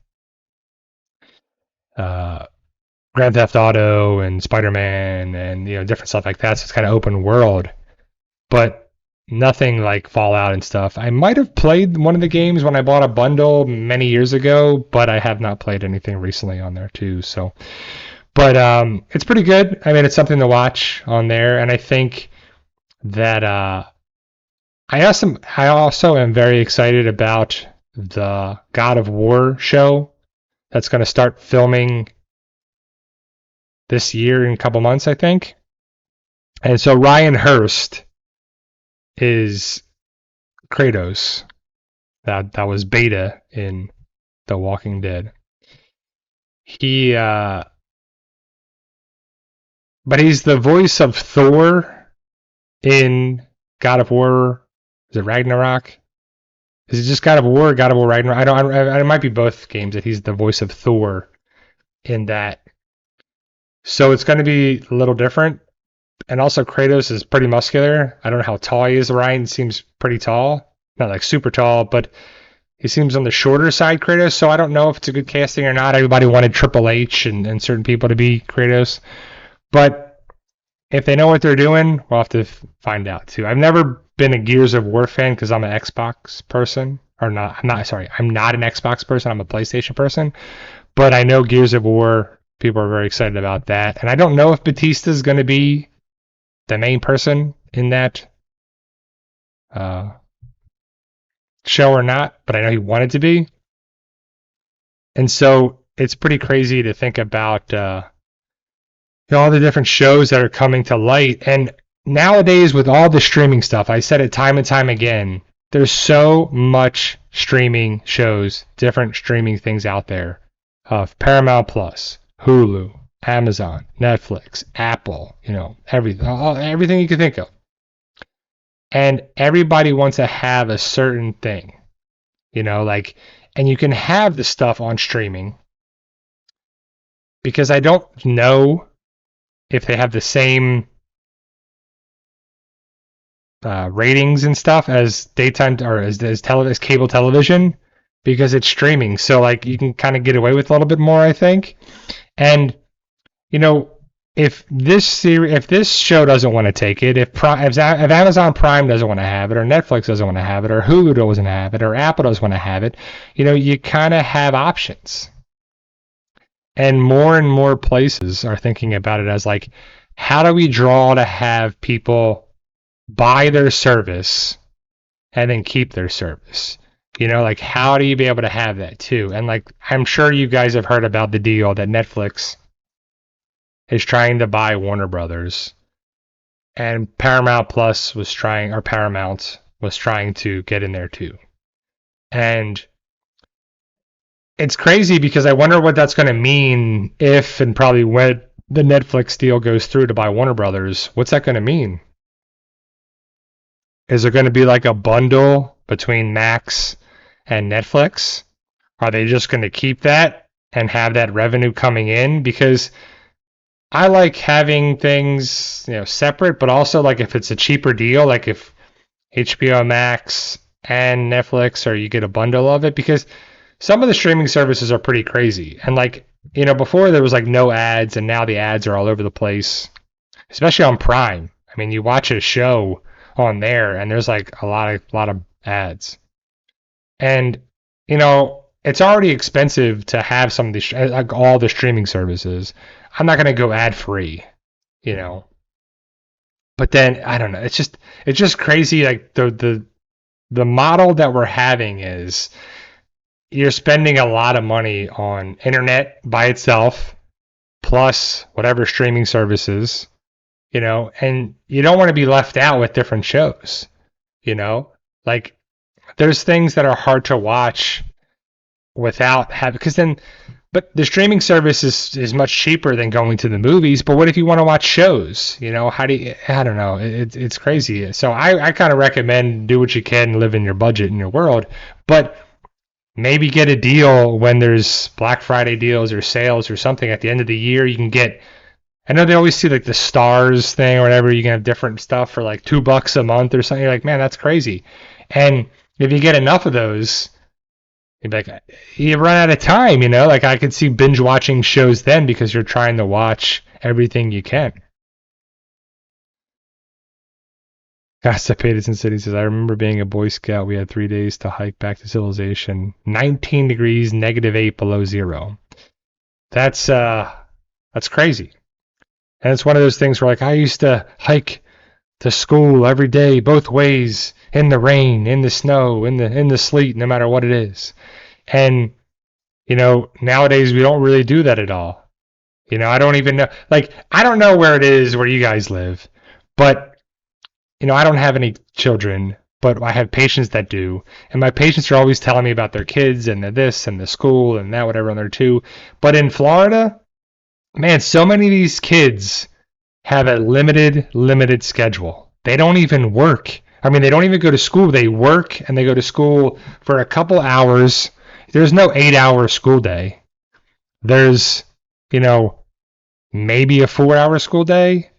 Theft Auto and Spider-Man and different stuff like that. So it's kind of open world, but nothing like Fallout and stuff. I might have played one of the games when I bought a bundle many years ago, but I have not played anything recently on there too. So, but it's pretty good. I mean, it's something to watch on there, and I think that I also am very excited about the God of War show that's going to start filming this year in a couple months, I think. And so Ryan Hurst is Kratos. That was Beta in The Walking Dead. But he's the voice of Thor in God of War. Is it Ragnarok? Is it just God of War or God of War Ragnarok? It might be both games that he's the voice of Thor in that. So it's going to be a little different. And also Kratos is pretty muscular. I don't know how tall he is. Ryan seems pretty tall. Not like super tall, but he seems on the shorter side, Kratos. So I don't know if it's a good casting or not. Everybody wanted Triple H and certain people to be Kratos. But if they know what they're doing, we'll have to find out too. I've never been a Gears of War fan because I'm an Xbox person. I'm not an Xbox person. I'm a PlayStation person. But I know Gears of War, people are very excited about that. And I don't know if Batista's going to be the main person in that show or not, but I know he wanted to be. And so it's pretty crazy to think about all the different shows that are coming to light. And nowadays with all the streaming stuff, I said it time and time again, there's so much streaming shows, different streaming things out there of Paramount Plus, Hulu, Amazon, Netflix, Apple, everything you can think of. And everybody wants to have a certain thing, and you can have the stuff on streaming because I don't know if they have the same ratings and stuff as daytime or as cable television because it's streaming. So you can kind of get away with a little bit more, I think. And if this show doesn't want to take it, if Amazon Prime doesn't want to have it, or Netflix doesn't want to have it, or Hulu doesn't have it, or Apple doesn't want to have it, you kind of have options. And more places are thinking about it as how do we draw to have people buy their service and then keep their service? How do you be able to have that too? And I'm sure you guys have heard about the deal that Netflix is trying to buy Warner Brothers, and Paramount was trying to get in there too. And it's crazy because I wonder what that's going to mean if and probably when the Netflix deal goes through to buy Warner Brothers. What's that going to mean? Is there going to be a bundle between Max and Netflix? Are they just going to keep that and have that revenue coming in? Because I like having things, separate, but also if it's a cheaper deal, if HBO Max and Netflix, or you get a bundle of it, because some of the streaming services are pretty crazy. And before there was no ads, and now the ads are all over the place, especially on Prime. I mean, you watch a show on there and there's a lot of ads. And it's already expensive to have some of these all the streaming services. I'm not going to go ad free, But then I don't know. It's just crazy. The model that we're having is you're spending a lot of money on internet by itself, plus whatever streaming services, and you don't want to be left out with different shows, there's things that are hard to watch without having, because then But the streaming service is much cheaper than going to the movies. But what if you want to watch shows? How do you, I don't know. It's crazy. So I kind of recommend do what you can, live in your budget in your world. But maybe get a deal when there's Black Friday deals or sales or something at the end of the year. You can get, I know they always see like the stars thing or whatever. You can have different stuff for like $2 a month or something. You're like, man, that's crazy. And if you get enough of those, you'd be like, you run out of time, Like I could see binge watching shows then because you're trying to watch everything you can. Constipated Sin City says, I remember being a Boy Scout. We had 3 days to hike back to civilization. 19 degrees, -8 below zero. That's crazy. And it's one of those things where like I used to hike to school every day, both ways, in the rain, in the snow, in the sleet, no matter what it is. And nowadays we don't really do that at all. I don't even know. Like I don't know where it is where you guys live, but I don't have any children, but I have patients that do, and my patients are always telling me about their kids and the this and the school and that whatever on there too. But in Florida, man, so many of these kids have a limited schedule. They don't even work. I mean, they don't even go to school. They work and they go to school for a couple hours. There's no 8-hour school day. There's, maybe a 4-hour school day.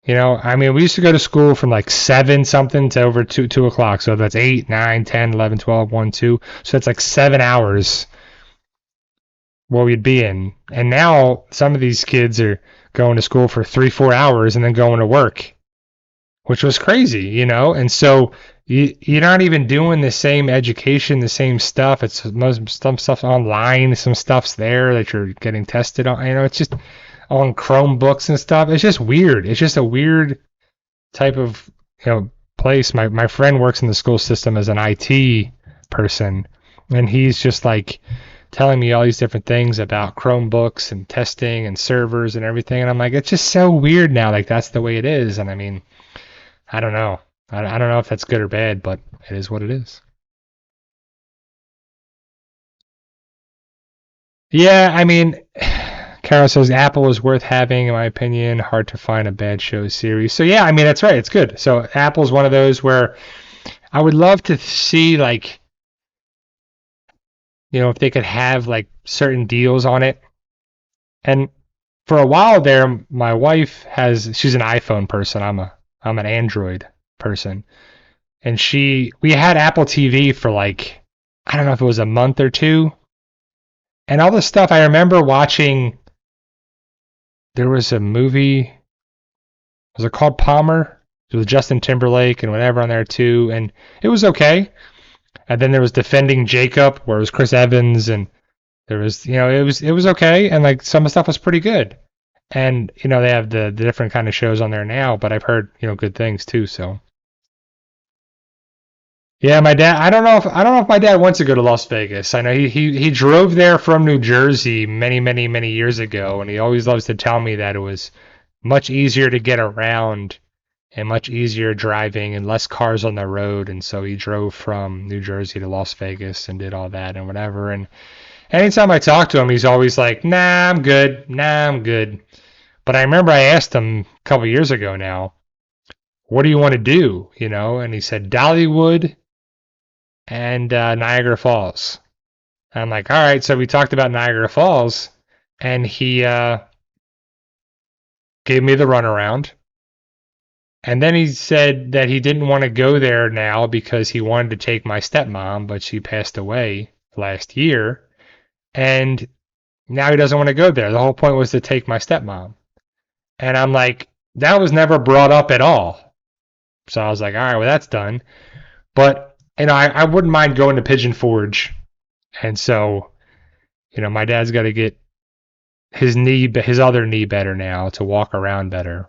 I mean, we used to go to school from like 7 something to over 2 o'clock. So that's 8, 9, 10, 11, 12, 1, 2. So that's like 7 hours what we'd be in. And now some of these kids are going to school for 3-4 hours and then going to work, which was crazy, And so you're not even doing the same education, the same stuff. It's some stuff's online, some stuff's there that you're getting tested on. It's just on Chromebooks and stuff. It's just weird. It's just a weird type of place. My friend works in the school system as an IT person, and he's just like telling me all these different things about Chromebooks and testing and servers and everything. And I'm like, it's just so weird now. Like that's the way it is. And I mean, I don't know. I don't know if that's good or bad, but it is what it is. Yeah, I mean, Carol says Apple is worth having, in my opinion. Hard to find a bad show series. So yeah, I mean that's right. It's good. So Apple's one of those where I would love to see like, if they could have like certain deals on it. And for a while there, my wife she's an iPhone person. I'm an Android person, and we had Apple TV for like, I don't know if it was a month or two, and all this stuff I remember watching. There was a movie, was it called Palmer? It was Justin Timberlake and whatever on there too, and it was okay. And then there was Defending Jacob, where it was Chris Evans, and there was, it was okay, and like some of the stuff was pretty good. And they have the different kind of shows on there now, but I've heard good things too. So yeah, my dad. I don't know if my dad wants to go to Las Vegas. I know he drove there from New Jersey many years ago, and he always loves to tell me that it was much easier to get around and much easier driving and less cars on the road. And so he drove from New Jersey to Las Vegas and did all that and whatever. And anytime I talk to him, he's always like, "Nah, I'm good. Nah, I'm good." But I remember I asked him a couple years ago now, "What do you want to do?" And he said Dollywood and Niagara Falls. And I'm like, all right. So we talked about Niagara Falls, and he gave me the runaround. And then he said that he didn't want to go there now because he wanted to take my stepmom, but she passed away last year. And now he doesn't want to go there. The whole point was to take my stepmom. And I'm like, that was never brought up at all. So I was like, all right, well, that's done. But, I wouldn't mind going to Pigeon Forge. And so, my dad's got to get his other knee better now to walk around better.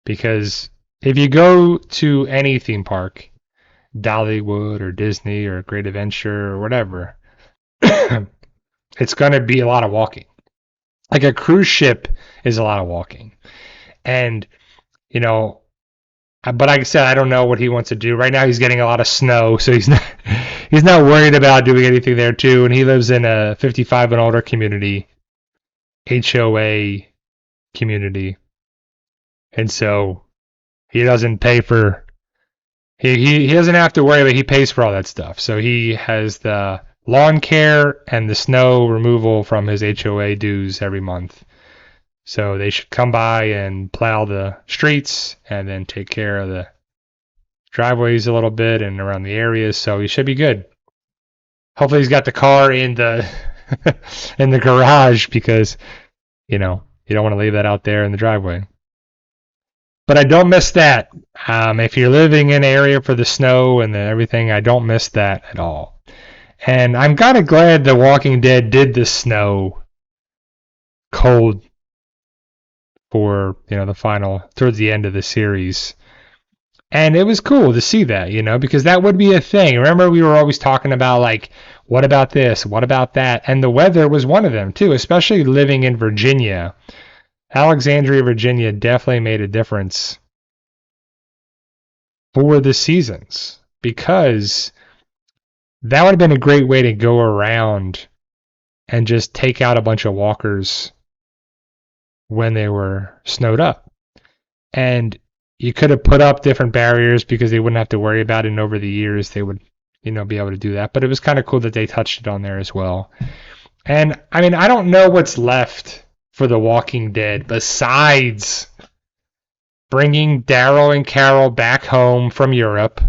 Because if you go to any theme park, Dollywood or Disney or Great Adventure or whatever, it's going to be a lot of walking. Like a cruise ship is a lot of walking. And, but like I said, I don't know what he wants to do. Right now he's getting a lot of snow, so he's not worried about doing anything there too, and he lives in a 55 and older community, HOA community, and so he doesn't pay for he doesn't have to worry, but he pays for all that stuff. So he has the lawn care and the snow removal from his HOA dues every month. So they should come by and plow the streets and then take care of the driveways a little bit and around the areas. So he should be good. Hopefully he's got the car in the in the garage because, you know, you don't want to leave that out there in the driveway. But I don't miss that. If you're living in an area for the snow and everything, I don't miss that at all. And I'm kind of glad The Walking Dead did the snow cold for, you know, the final, towards the end of the series. And it was cool to see that, you know, because that would be a thing. Remember, we were always talking about, like, what about this? What about that? And the weather was one of them, too, especially living in Virginia. Alexandria, Virginia definitely made a difference for the seasons because that would have been a great way to go around and just take out a bunch of walkers when they were snowed up. And you could have put up different barriers because they wouldn't have to worry about it, and over the years they would, you know, be able to do that. But it was kind of cool that they touched it on there as well. And I mean, I don't know what's left for The Walking Dead besides bringing Daryl and Carol back home from Europe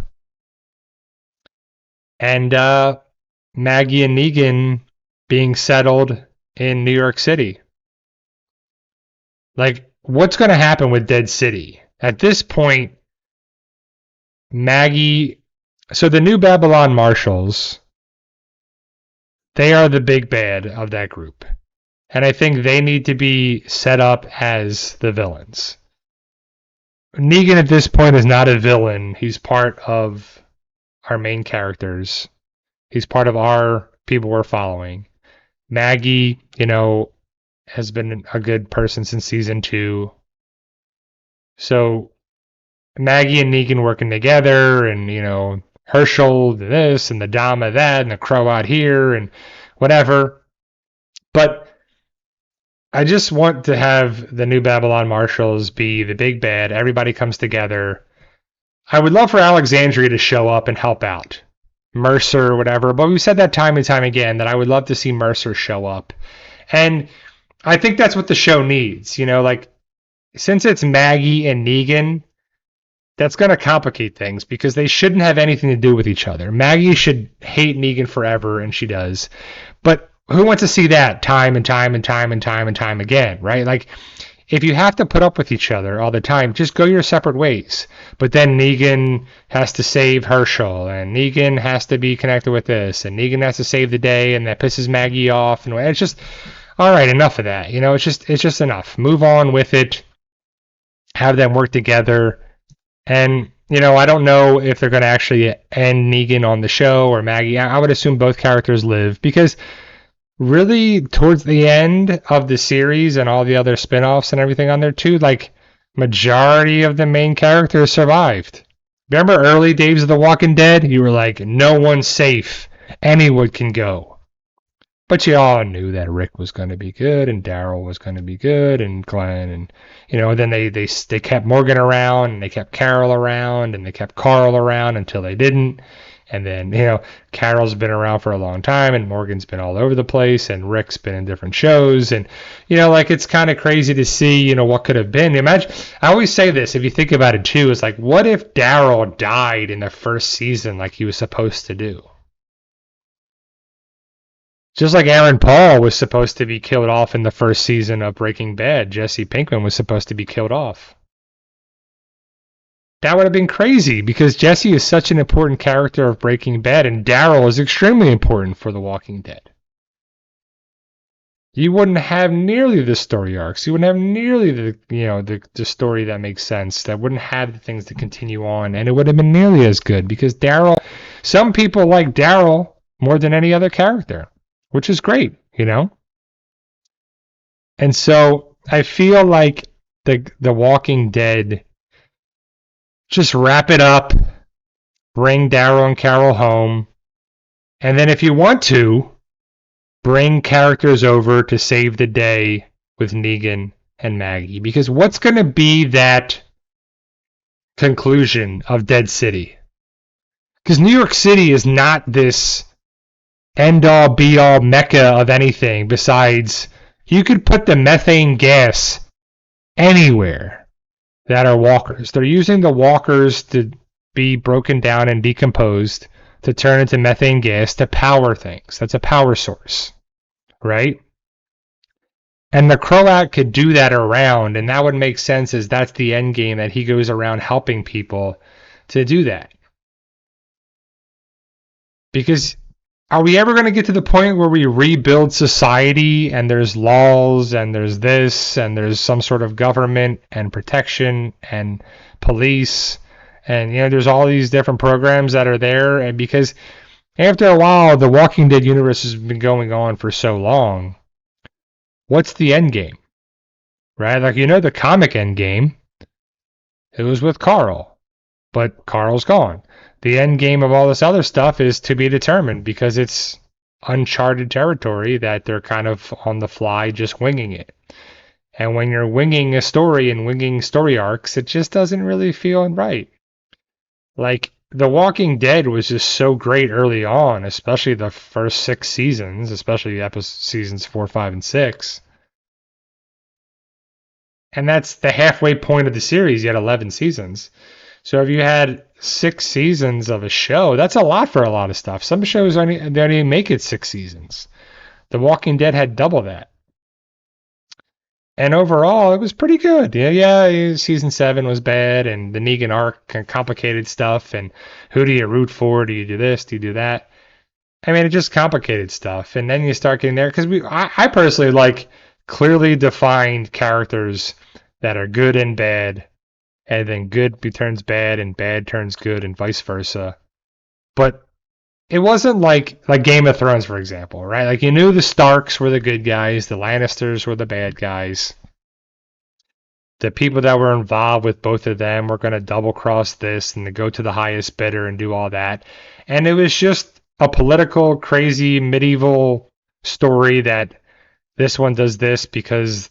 and Maggie and Negan being settled in New York City. Like, what's going to happen with Dead City? At this point, Maggie, so the New Babylon Marshals, they are the big bad of that group. And I think they need to be set up as the villains. Negan at this point is not a villain. He's part of our main characters. He's part of our people we're following. Maggie, you know, has been a good person since season 2. So Maggie and Negan working together, and, you know, Herschel this and the Dama that and the Crow out here and whatever. But I just want to have the New Babylon Marshals be the big bad. Everybody comes together. I would love for Alexandria to show up and help out. Mercer or whatever. But we've said that time and time again that I would love to see Mercer show up. And I think that's what the show needs. You know, like, since it's Maggie and Negan, that's going to complicate things because they shouldn't have anything to do with each other. Maggie should hate Negan forever, and she does. But who wants to see that time and time and time and time and time again, right? Like, if you have to put up with each other all the time, just go your separate ways. But then Negan has to save Herschel, and Negan has to be connected with this, and Negan has to save the day, and that pisses Maggie off. And it's just, all right, enough of that. You know, it's just enough. Move on with it. Have them work together. And, you know, I don't know if they're going to actually end Negan on the show or Maggie. I would assume both characters live because really towards the end of the series and all the other spin-offs and everything on there too, like, majority of the main characters survived. Remember early days of The Walking Dead? You were like, no one's safe. Anyone can go. But you all knew that Rick was going to be good and Daryl was going to be good and Glenn, and, you know, then they kept Morgan around and they kept Carol around and they kept Carl around until they didn't. And then, you know, Carol's been around for a long time and Morgan's been all over the place and Rick's been in different shows. And, you know, like, it's kind of crazy to see, you know, what could have been. Imagine, I always say this, if you think about it too, it's like, what if Daryl died in the first season like he was supposed to do? Just like Aaron Paul was supposed to be killed off in the first season of Breaking Bad, Jesse Pinkman was supposed to be killed off. That would have been crazy because Jesse is such an important character of Breaking Bad, and Daryl is extremely important for The Walking Dead. You wouldn't have nearly the story arcs. You wouldn't have nearly the story that makes sense. That wouldn't have the things to continue on, and it would have been nearly as good because Daryl. Some people like Daryl more than any other character, which is great, you know. And so I feel like the Walking Dead. Just wrap it up, bring Daryl and Carol home, And then if you want to, bring characters over to save the day with Negan and Maggie. Because what's going to be that conclusion of Dead City? Because New York City is not this end-all, be-all mecca of anything besides you could put the methane gas anywhere that are walkers. They're using the walkers to be broken down and decomposed to turn into methane gas to power things. That's a power source, right? And the Croat could do that around, and that would make sense as that's the end game, that he goes around helping people to do that. Because are we ever going to get to the point where we rebuild society and there's laws and there's this and there's some sort of government and protection and police and there's all these different programs that are there? And because after a while the Walking Dead universe has been going on for so long, what's the end game? Right? Like the comic end game, it was with Carl, but Carl's gone. The end game of all this other stuff is to be determined because it's uncharted territory that they're kind of on the fly just winging it. And when you're winging a story and winging story arcs, it just doesn't really feel right. Like, The Walking Dead was just so great early on, especially the first 6 seasons, especially seasons 4, 5, and 6. And that's the halfway point of the series. You had 11 seasons. So if you had 6 seasons of a show, that's a lot for a lot of stuff. Some shows they don't even make it 6 seasons. The Walking Dead had double that. And overall, it was pretty good. Yeah, season 7 was bad, and the Negan arc and complicated stuff, and who do you root for? Do you do this? Do you do that? I mean, it just complicated stuff. And then you start getting there, because I personally like clearly defined characters that are good and bad, and then good turns bad and bad turns good and vice versa. But it wasn't like Game of Thrones, for example, right? Like, you knew the Starks were the good guys, the Lannisters were the bad guys. The people that were involved with both of them were going to double cross this and to go to the highest bidder and do all that. And it was just a political, crazy, medieval story that this one does this because,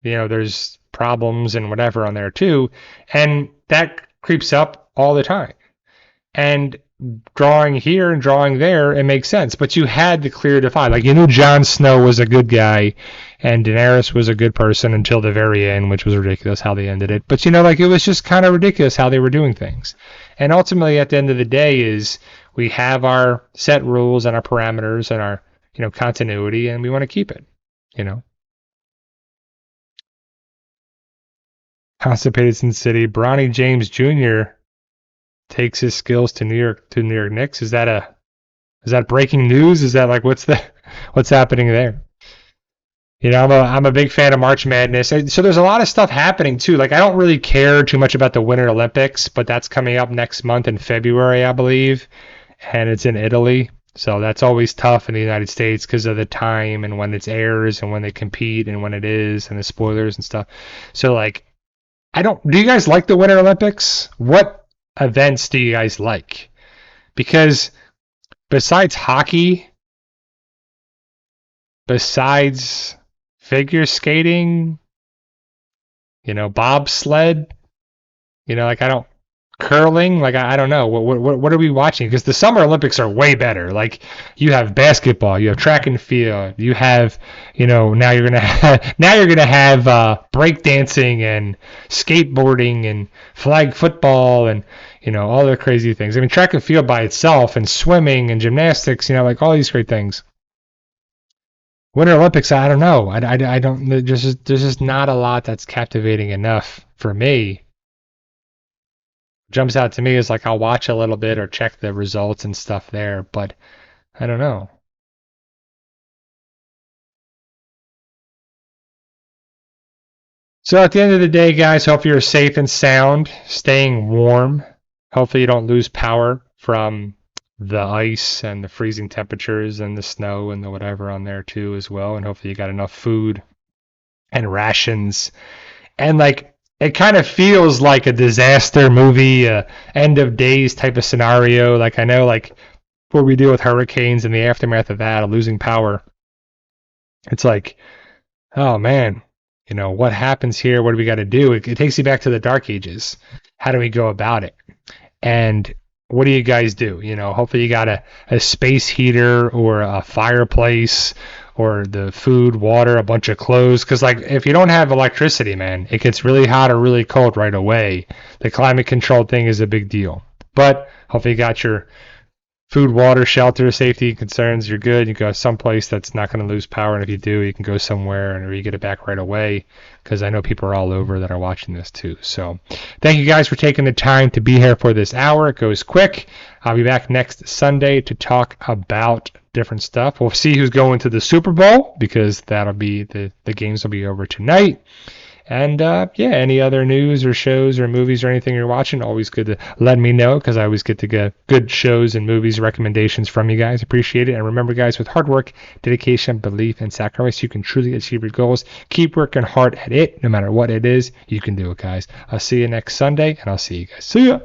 there's problems and whatever on there too, and that creeps up all the time. And drawing here and drawing there, it makes sense. But you had the clear divide. Like, Jon Snow was a good guy and Daenerys was a good person until the very end, which was ridiculous how they ended it. But it was just kind of ridiculous how they were doing things. And ultimately, at the end of the day, is we have our set rules and our parameters and our continuity, and we want to keep it. Constipated Sin City. Bronny James Jr. takes his skills to New York Knicks. Is that breaking news? Is that what's happening there? I'm a big fan of March Madness. So there's a lot of stuff happening too. Like, I don't really care too much about the Winter Olympics, but that's coming up next month in February, I believe, and it's in Italy. So that's always tough in the United States because of the time and when it airs and when they compete and when it is and the spoilers and stuff. So do you guys like the Winter Olympics? What events do you guys like? Because besides hockey, besides figure skating, bobsled, curling, I don't know. What are we watching? Because the Summer Olympics are way better. Like, you have basketball, you have track and field, you have, now you're gonna have breakdancing and skateboarding and flag football and all the crazy things. I mean, track and field by itself and swimming and gymnastics, all these great things. Winter Olympics, I don't know. I don't. There's just not a lot that's captivating enough for me. Jumps out to me is I'll watch a little bit or check the results and stuff there, but I don't know. So at the end of the day, guys, hope you're safe and sound, staying warm. Hopefully you don't lose power from the ice and the freezing temperatures and the snow and the whatever on there too as well. And hopefully you got enough food and rations. And it kind of feels like a disaster movie, end of days type of scenario. I know before we deal with hurricanes and the aftermath of that, of losing power. It's like, oh man, you know, what happens here? What do we got to do? It takes you back to the Dark Ages. How do we go about it? And what do you guys do? You know, hopefully you got a space heater or a fireplace or the food, water, a bunch of clothes. Because, like, if you don't have electricity, man, it gets really hot or really cold right away. The climate control thing is a big deal. But hopefully you got your food, water, shelter, safety concerns. You're good. You go someplace that's not going to lose power. And if you do, you can go somewhere and you get it back right away. Because I know people are all over that are watching this too. So thank you guys for taking the time to be here for this hour. It goes quick. I'll be back next Sunday to talk about different stuff. We'll see who's going to the Super Bowl, because that'll be the games will be over tonight. And yeah, any other news or shows or movies or anything you're watching, always good to let me know, because I always get to get good shows and movies recommendations from you guys. Appreciate it. And remember, guys, with hard work, dedication, belief, and sacrifice, you can truly achieve your goals. Keep working hard at it. No matter what it is, you can do it, guys. I'll see you next Sunday, and I'll see you guys. See ya.